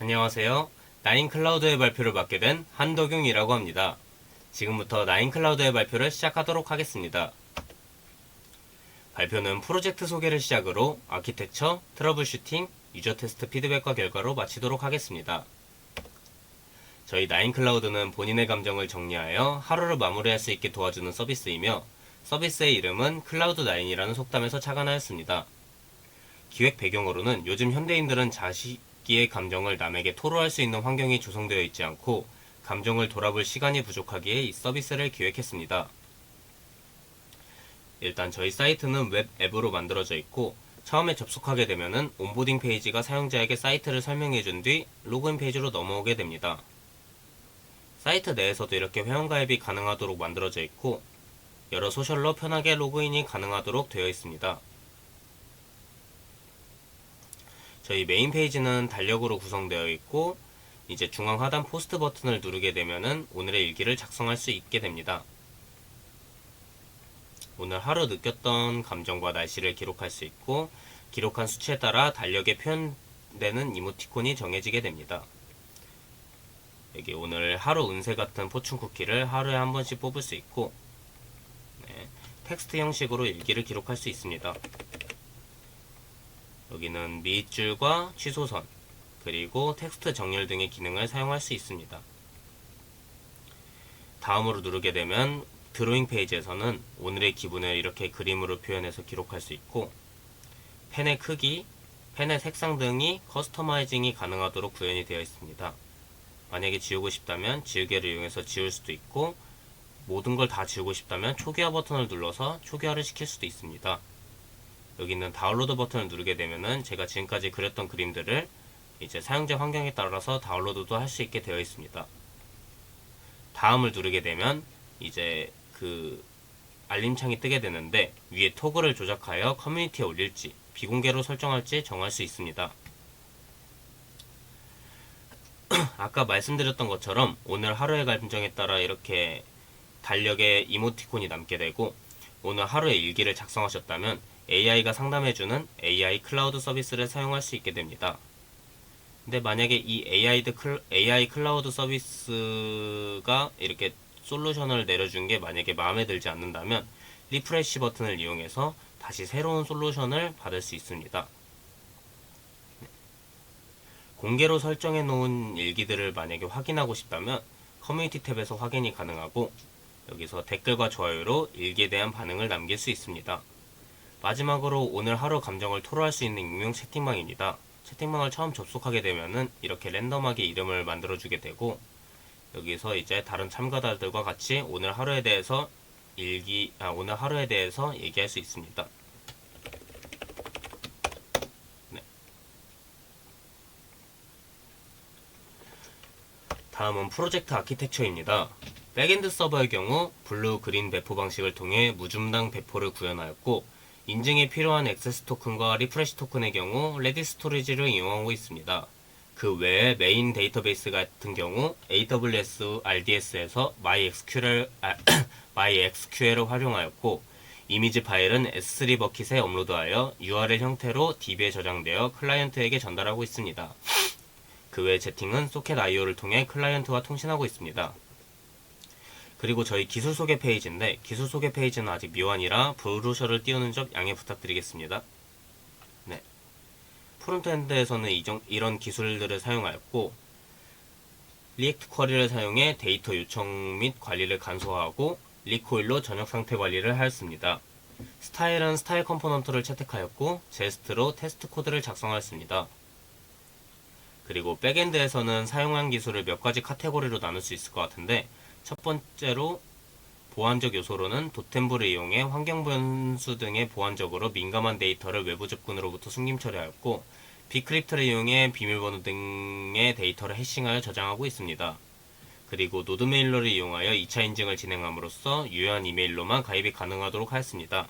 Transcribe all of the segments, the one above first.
안녕하세요. 나인클라우드의 발표를 맡게 된 한덕용이라고 합니다. 지금부터 나인클라우드의 발표를 시작하도록 하겠습니다. 발표는 프로젝트 소개를 시작으로 아키텍처, 트러블 슈팅, 유저 테스트 피드백과 결과로 마치도록 하겠습니다. 저희 나인클라우드는 본인의 감정을 정리하여 하루를 마무리할 수 있게 도와주는 서비스이며 서비스의 이름은 클라우드9이라는 속담에서 착안하였습니다. 기획 배경으로는 요즘 현대인들은 자기의 감정을 남에게 토로할 수 있는 환경이 조성되어 있지 않고 감정을 돌아볼 시간이 부족하기에 이 서비스를 기획했습니다. 일단 저희 사이트는 웹 앱으로 만들어져 있고 처음에 접속하게 되면은 온보딩 페이지가 사용자에게 사이트를 설명해준 뒤 로그인 페이지로 넘어오게 됩니다. 사이트 내에서도 이렇게 회원가입이 가능하도록 만들어져 있고 여러 소셜로 편하게 로그인이 가능하도록 되어 있습니다. 저희 메인 페이지는 달력으로 구성되어 있고 이제 중앙 하단 포스트 버튼을 누르게 되면은 오늘의 일기를 작성할 수 있게 됩니다. 오늘 하루 느꼈던 감정과 날씨를 기록할 수 있고 기록한 수치에 따라 달력에 표현되는 이모티콘이 정해지게 됩니다. 여기 오늘 하루 운세 같은 포춘 쿠키를 하루에 한 번씩 뽑을 수 있고 텍스트 형식으로 일기를 기록할 수 있습니다. 여기는 밑줄과 취소선, 그리고 텍스트 정렬 등의 기능을 사용할 수 있습니다. 다음으로 누르게 되면 드로잉 페이지에서는 오늘의 기분을 이렇게 그림으로 표현해서 기록할 수 있고 펜의 크기, 펜의 색상 등이 커스터마이징이 가능하도록 구현이 되어 있습니다. 만약에 지우고 싶다면 지우개를 이용해서 지울 수도 있고 모든 걸 다 지우고 싶다면 초기화 버튼을 눌러서 초기화를 시킬 수도 있습니다. 여기 있는 다운로드 버튼을 누르게 되면은 제가 지금까지 그렸던 그림들을 이제 사용자 환경에 따라서 다운로드도 할 수 있게 되어 있습니다. 다음을 누르게 되면 이제 그 알림창이 뜨게 되는데 위에 토글을 조작하여 커뮤니티에 올릴지 비공개로 설정할지 정할 수 있습니다. 아까 말씀드렸던 것처럼 오늘 하루의 감정에 따라 이렇게 달력에 이모티콘이 남게 되고 오늘 하루의 일기를 작성하셨다면 AI가 상담해주는 AI 클라우드 서비스를 사용할 수 있게 됩니다. 근데 만약에 이 AI 클라우드 서비스가 이렇게 솔루션을 내려준 게 만약에 마음에 들지 않는다면 리프레시 버튼을 이용해서 다시 새로운 솔루션을 받을 수 있습니다. 공개로 설정해 놓은 일기들을 만약에 확인하고 싶다면 커뮤니티 탭에서 확인이 가능하고 여기서 댓글과 좋아요로 일기에 대한 반응을 남길 수 있습니다. 마지막으로 오늘 하루 감정을 토로할 수 있는 익명 채팅방입니다. 채팅방을 처음 접속하게 되면은 이렇게 랜덤하게 이름을 만들어주게 되고 여기서 이제 다른 참가자들과 같이 오늘 하루에 대해서 얘기할 수 있습니다. 네. 다음은 프로젝트 아키텍처입니다. 백엔드 서버의 경우 블루, 그린 배포 방식을 통해 무중당 배포를 구현하였고 인증에 필요한 액세스 토큰과 리프레시 토큰의 경우 레디 스토리지를 이용하고 있습니다. 그 외에 메인 데이터베이스 같은 경우 AWS RDS에서 MySQL을 활용하였고 이미지 파일은 S3 버킷에 업로드하여 URL 형태로 DB에 저장되어 클라이언트에게 전달하고 있습니다. 그 외 제팅은 소켓 IO를 통해 클라이언트와 통신하고 있습니다. 그리고 저희 기술 소개 페이지인데 기술 소개 페이지는 아직 미완이라 브로셔를 띄우는 점 양해 부탁드리겠습니다. 네. 프론트엔드에서는 이런 기술들을 사용하였고 리액트 쿼리를 사용해 데이터 요청 및 관리를 간소화하고 리코일로 전역 상태 관리를 하였습니다. 스타일은 스타일 컴포넌트를 채택하였고 제스트로 테스트 코드를 작성하였습니다. 그리고 백엔드에서는 사용한 기술을 몇 가지 카테고리로 나눌 수 있을 것 같은데 첫 번째로 보안적 요소로는 도템부를 이용해 환경 변수 등의 보안적으로 민감한 데이터를 외부 접근으로부터 숨김 처리하였고 비크립트를 이용해 비밀번호 등의 데이터를 해싱하여 저장하고 있습니다. 그리고 노드 메일러를 이용하여 2차 인증을 진행함으로써 유효한 이메일로만 가입이 가능하도록 하였습니다.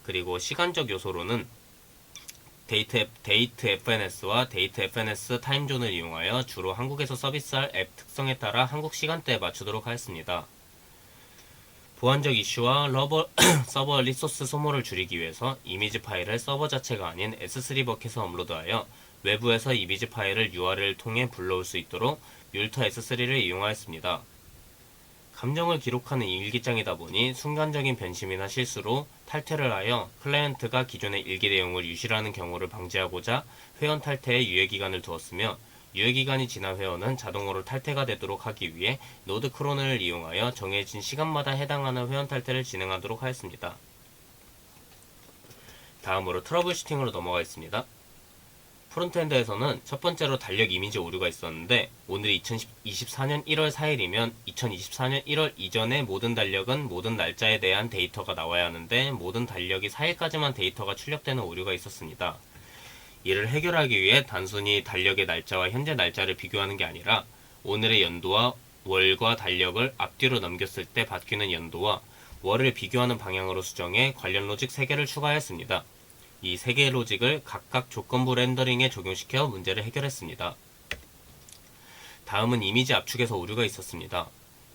그리고 시간적 요소로는 데이트 FNS와 데이트 FNS 타임존을 이용하여 주로 한국에서 서비스할 앱 특성에 따라 한국 시간대에 맞추도록 하였습니다. 보안적 이슈와 서버 리소스 소모를 줄이기 위해서 이미지 파일을 서버 자체가 아닌 S3 버킷에 업로드하여 외부에서 이미지 파일을 URL을 통해 불러올 수 있도록 뮬터 S3를 이용하였습니다. 감정을 기록하는 일기장이다 보니 순간적인 변심이나 실수로 탈퇴를 하여 클라이언트가 기존의 일기 내용을 유실하는 경우를 방지하고자 회원 탈퇴에 유예기간을 두었으며, 유예기간이 지난 회원은 자동으로 탈퇴가 되도록 하기 위해 노드 크론을 이용하여 정해진 시간마다 해당하는 회원 탈퇴를 진행하도록 하였습니다. 다음으로 트러블 슈팅으로 넘어가겠습니다. 프론트엔드에서는 첫 번째로 달력 이미지 오류가 있었는데, 오늘이 2024년 1월 4일이면 2024년 1월 이전의 모든 달력은 모든 날짜에 대한 데이터가 나와야 하는데 모든 달력이 4일까지만 데이터가 출력되는 오류가 있었습니다. 이를 해결하기 위해 단순히 달력의 날짜와 현재 날짜를 비교하는 게 아니라 오늘의 연도와 월과 달력을 앞뒤로 넘겼을 때 바뀌는 연도와 월을 비교하는 방향으로 수정해 관련 로직 3개를 추가했습니다. 이 3개의 로직을 각각 조건부 렌더링에 적용시켜 문제를 해결했습니다. 다음은 이미지 압축에서 오류가 있었습니다.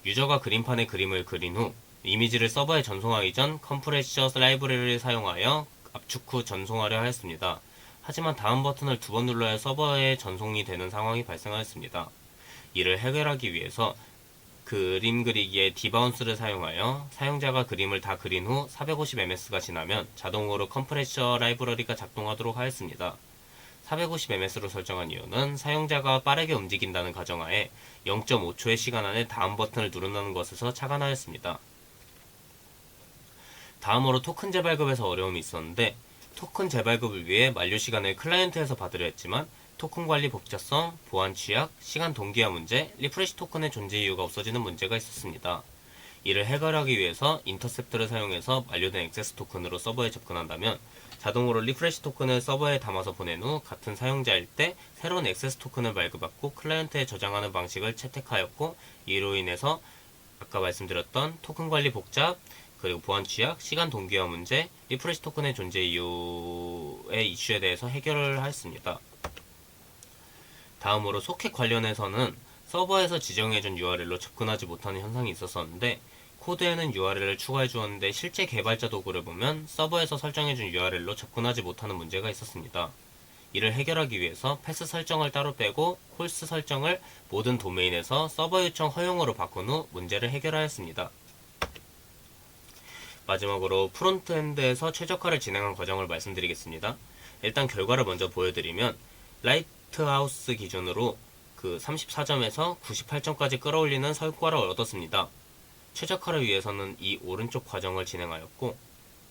유저가 그림판에 그림을 그린 후 이미지를 서버에 전송하기 전 컴프레셔 라이브러리를 사용하여 압축 후 전송하려 하였습니다. 하지만 다음 버튼을 2번 눌러야 서버에 전송이 되는 상황이 발생하였습니다. 이를 해결하기 위해서 그림 그리기의 디바운스를 사용하여 사용자가 그림을 다 그린 후 450ms가 지나면 자동으로 컴프레셔 라이브러리가 작동하도록 하였습니다. 450ms로 설정한 이유는 사용자가 빠르게 움직인다는 가정하에 0.5초의 시간 안에 다음 버튼을 누른다는 것에서 착안하였습니다. 다음으로 토큰 재발급에서 어려움이 있었는데, 토큰 재발급을 위해 만료 시간을 클라이언트에서 받으려 했지만 토큰 관리 복잡성, 보안 취약, 시간 동기화 문제, 리프레시 토큰의 존재 이유가 없어지는 문제가 있었습니다. 이를 해결하기 위해서 인터셉트를 사용해서 만료된 액세스 토큰으로 서버에 접근한다면 자동으로 리프레시 토큰을 서버에 담아서 보낸 후 같은 사용자일 때 새로운 액세스 토큰을 발급받고 클라이언트에 저장하는 방식을 채택하였고, 이로 인해서 아까 말씀드렸던 토큰 관리 복잡, 그리고 보안 취약, 시간 동기화 문제, 리프레시 토큰의 존재 이유의 이슈에 대해서 해결을 하였습니다. 다음으로 소켓 관련해서는 서버에서 지정해준 URL로 접근하지 못하는 현상이 있었었는데, 코드에는 URL을 추가해 주었는데 실제 개발자 도구를 보면 서버에서 설정해준 URL로 접근하지 못하는 문제가 있었습니다. 이를 해결하기 위해서 패스 설정을 따로 빼고 콜스 설정을 모든 도메인에서 서버 요청 허용으로 바꾼 후 문제를 해결하였습니다. 마지막으로 프론트엔드에서 최적화를 진행한 과정을 말씀드리겠습니다. 일단 결과를 먼저 보여드리면, 라이트하우스 기준으로 그 34점에서 98점까지 끌어올리는 성과를 얻었습니다. 최적화를 위해서는 이 오른쪽 과정을 진행하였고,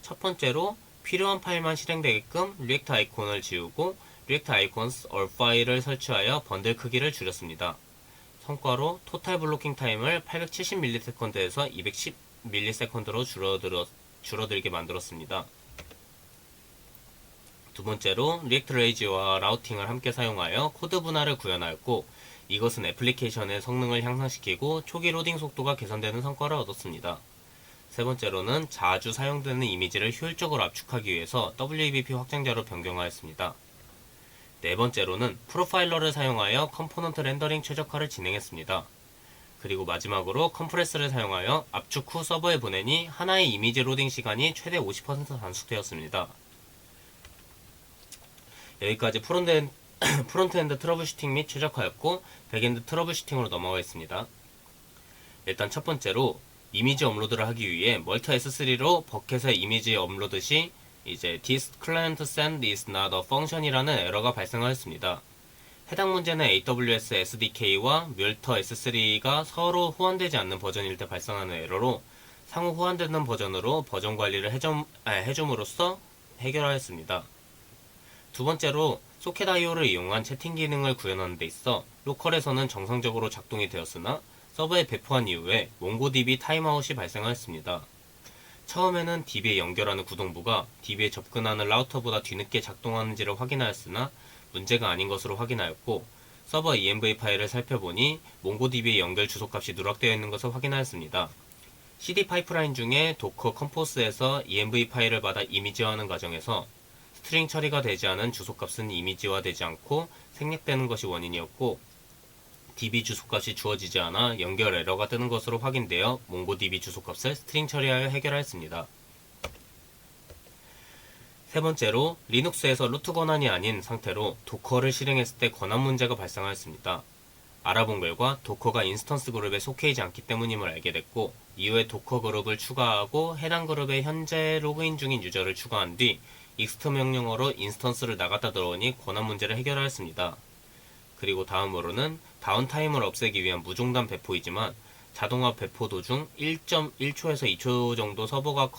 첫 번째로 필요한 파일만 실행되게끔 리액트 아이콘을 지우고 리액트 아이콘스 all 파일을 설치하여 번들 크기를 줄였습니다. 성과로 토탈 블로킹 타임을 870ms에서 210ms로 줄어들게 만들었습니다. 두 번째로 리액트 레이지와 라우팅을 함께 사용하여 코드 분할을 구현하였고, 이것은 애플리케이션의 성능을 향상시키고 초기 로딩 속도가 개선되는 성과를 얻었습니다. 세 번째로는 자주 사용되는 이미지를 효율적으로 압축하기 위해서 WebP 확장자로 변경하였습니다. 네 번째로는 프로파일러를 사용하여 컴포넌트 렌더링 최적화를 진행했습니다. 그리고 마지막으로 컴프레스를 사용하여 압축 후 서버에 보내니 하나의 이미지 로딩 시간이 최대 50% 단축되었습니다. 여기까지 프론트엔드 트러블 슈팅 및 최적화였고, 백엔드 트러블 슈팅으로 넘어가겠습니다. 일단 첫 번째로 이미지 업로드를 하기 위해 멀티 S3로 버켓에 이미지 업로드 시 이제 this client send is not a function이라는 에러가 발생하였습니다. 해당 문제는 AWS SDK와 뮬터 S3가 서로 호환되지 않는 버전일 때 발생하는 에러로 상호 호환되는 버전으로 버전 관리를 해줌으로써 해결하였습니다. 두 번째로 소켓 IO를 이용한 채팅 기능을 구현하는 데 있어 로컬에서는 정상적으로 작동이 되었으나 서버에 배포한 이후에 몽고DB 타임아웃이 발생하였습니다. 처음에는 DB에 연결하는 구동부가 DB에 접근하는 라우터보다 뒤늦게 작동하는지를 확인하였으나 문제가 아닌 것으로 확인하였고, 서버 env 파일을 살펴보니 몽고DB의 연결 주소값이 누락되어 있는 것을 확인하였습니다. CD 파이프라인 중에 도커 컴포스에서 env 파일을 받아 이미지화하는 과정에서 스트링 처리가 되지 않은 주소값은 이미지화되지 않고 생략되는 것이 원인이었고, DB 주소값이 주어지지 않아 연결 에러가 뜨는 것으로 확인되어 몽고DB 주소값을 스트링 처리하여 해결하였습니다. 세 번째로 리눅스에서 루트 권한이 아닌 상태로 도커를 실행했을 때 권한 문제가 발생하였습니다. 알아본 결과 도커가 인스턴스 그룹에 속해 있지 않기 때문임을 알게 됐고, 이후에 도커 그룹을 추가하고 해당 그룹에 현재 로그인 중인 유저를 추가한 뒤 익스트 명령어로 인스턴스를 나갔다 들어오니 권한 문제를 해결하였습니다. 그리고 다음으로는 다운타임을 없애기 위한 무중단 배포이지만 자동화 배포 도중 1.1초에서 2초 정도 서버가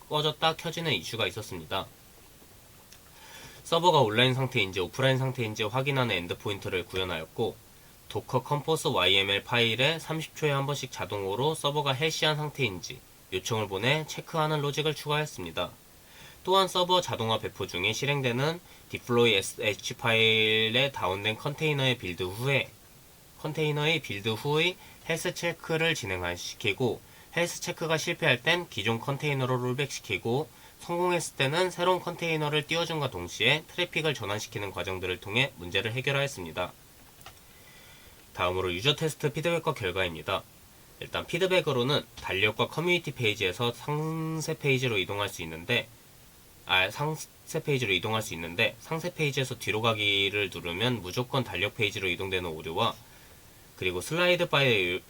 꺼졌다 켜지는 이슈가 있었습니다. 서버가 온라인 상태인지 오프라인 상태인지 확인하는 엔드포인트를 구현하였고, 도커 컴포스 YML 파일에 30초에 한 번씩 자동으로 서버가 헬시한 상태인지 요청을 보내 체크하는 로직을 추가했습니다. 또한 서버 자동화 배포 중에 실행되는 deploy sh 파일에 다운된 컨테이너의 빌드 후의 헬스 체크를 진행시키고, 헬스 체크가 실패할 땐 기존 컨테이너로 롤백시키고, 성공했을 때는 새로운 컨테이너를 띄워준과 동시에 트래픽을 전환시키는 과정들을 통해 문제를 해결하였습니다. 다음으로 유저 테스트 피드백과 결과입니다. 일단 피드백으로는 달력과 커뮤니티 페이지에서 상세 페이지로 이동할 수 있는데 상세 페이지에서 뒤로 가기를 누르면 무조건 달력 페이지로 이동되는 오류와, 그리고 슬라이드 바를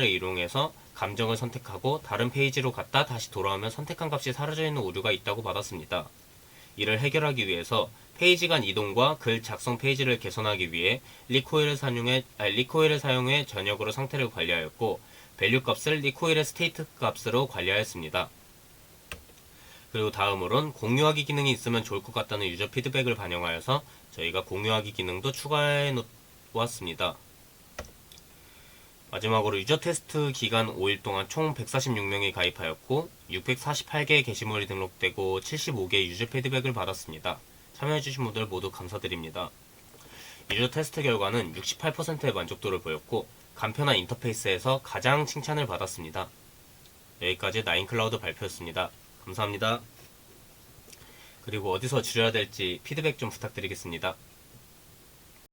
이용해서 감정을 선택하고 다른 페이지로 갔다 다시 돌아오면 선택한 값이 사라져 있는 오류가 있다고 받았습니다. 이를 해결하기 위해서 페이지 간 이동과 글 작성 페이지를 개선하기 위해 리코일을 사용해 전역으로 상태를 관리하였고, 밸류 값을 리코일의 스테이트 값으로 관리하였습니다. 그리고 다음으론 공유하기 기능이 있으면 좋을 것 같다는 유저 피드백을 반영하여서 저희가 공유하기 기능도 추가해 놓았습니다. 마지막으로 유저 테스트 기간 5일 동안 총 146명이 가입하였고 648개의 게시물이 등록되고 75개의 유저 피드백을 받았습니다. 참여해주신 분들 모두 감사드립니다. 유저 테스트 결과는 68%의 만족도를 보였고 간편한 인터페이스에서 가장 칭찬을 받았습니다. 여기까지 나인클라우드 발표였습니다. 감사합니다. 그리고 어디서 줄여야 될지 피드백 좀 부탁드리겠습니다.